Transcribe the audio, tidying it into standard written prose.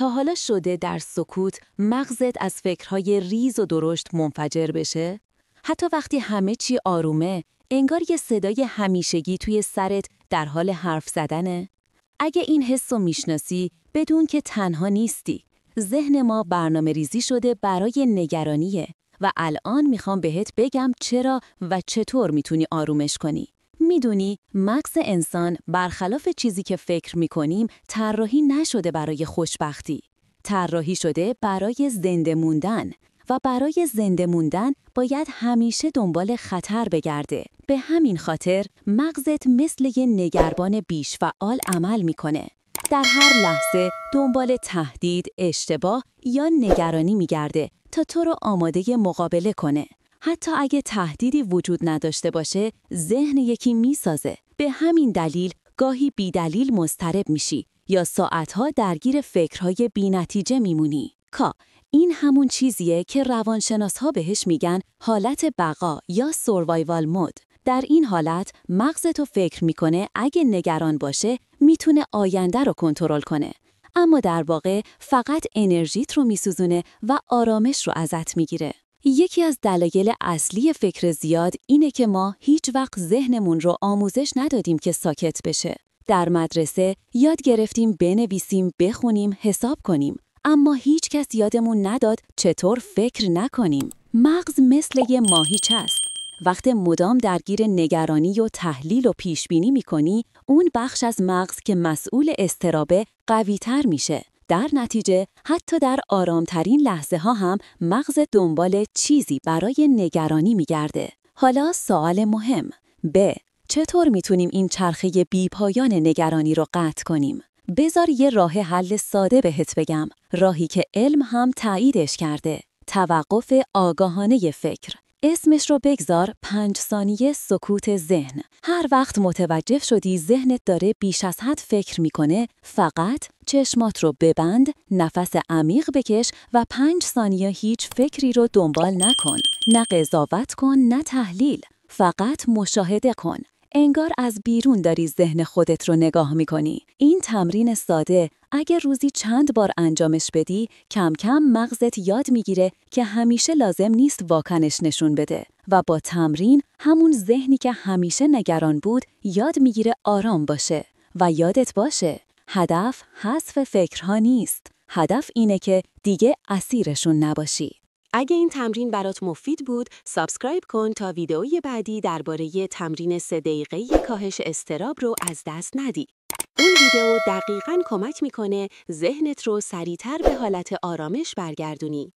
تا حالا شده در سکوت مغزت از فکرهای ریز و درشت منفجر بشه؟ حتی وقتی همه چی آرومه، انگار یه صدای همیشگی توی سرت در حال حرف زدنه؟ اگه این حس رو میشناسی، بدون که تنها نیستی. ذهن ما برنامه ریزی شده برای نگرانیه و الان میخوام بهت بگم چرا و چطور میتونی آرومش کنی. میدونی مغز انسان برخلاف چیزی که فکر میکنیم طراحی نشده برای خوشبختی. طراحی شده برای زنده موندن و برای زنده موندن باید همیشه دنبال خطر بگرده. به همین خاطر مغزت مثل یه نگربان بیش‌فعال عمل میکنه. در هر لحظه دنبال تهدید، اشتباه یا نگرانی میگرده تا تو رو آماده مقابله کنه. حتی اگه تهدیدی وجود نداشته باشه، ذهن یکی میسازه. به همین دلیل گاهی بی‌دلیل مضطرب میشی یا ساعتها درگیر فکرهای بی‌نتیجه میمونی. این همون چیزیه که روانشناس‌ها بهش میگن حالت بقا یا سوروایوال مود. در این حالت مغزتو فکر میکنه اگه نگران باشه میتونه آینده رو کنترل کنه. اما در واقع فقط انرژیت رو میسوزونه و آرامش رو ازت میگیره. یکی از دلایل اصلی فکر زیاد اینه که ما هیچ وقت ذهنمون رو آموزش ندادیم که ساکت بشه. در مدرسه یاد گرفتیم بنویسیم، بخونیم، حساب کنیم. اما هیچ کس یادمون نداد چطور فکر نکنیم. مغز مثل یه ماهیچه است. وقتی مدام درگیر نگرانی و تحلیل و پیشبینی میکنی، اون بخش از مغز که مسئول اضطرابه قوی‌تر میشه. در نتیجه حتی در آرامترین لحظه ها هم مغز دنبال چیزی برای نگرانی میگرده. حالا سوال مهم. چطور میتونیم این چرخه بی‌پایان نگرانی رو قطع کنیم؟ بذار یه راه حل ساده بهت بگم. راهی که علم هم تاییدش کرده. توقف آگاهانه فکر. اسمش رو بگذار 5 ثانیه سکوت ذهن. هر وقت متوجه شدی ذهنت داره بیش از حد فکر میکنه، فقط چشمات رو ببند، نفس عمیق بکش و 5 ثانیه هیچ فکری رو دنبال نکن. نه قضاوت کن، نه تحلیل. فقط مشاهده کن. انگار از بیرون داری ذهن خودت رو نگاه میکنی. این تمرین ساده اگر روزی چند بار انجامش بدی، کم کم مغزت یاد میگیره که همیشه لازم نیست واکنش نشون بده و با تمرین همون ذهنی که همیشه نگران بود یاد میگیره آرام باشه. و یادت باشه، هدف حذف فکرها نیست. هدف اینه که دیگه اسیرشون نباشی. اگه این تمرین برات مفید بود، سابسکرایب کن تا ویدئوی بعدی درباره تمرین 3 دقیقه‌ای کاهش اضطراب رو از دست ندی. اون ویدئو دقیقاً کمک میکنه ذهنت رو سریعتر به حالت آرامش برگردونی.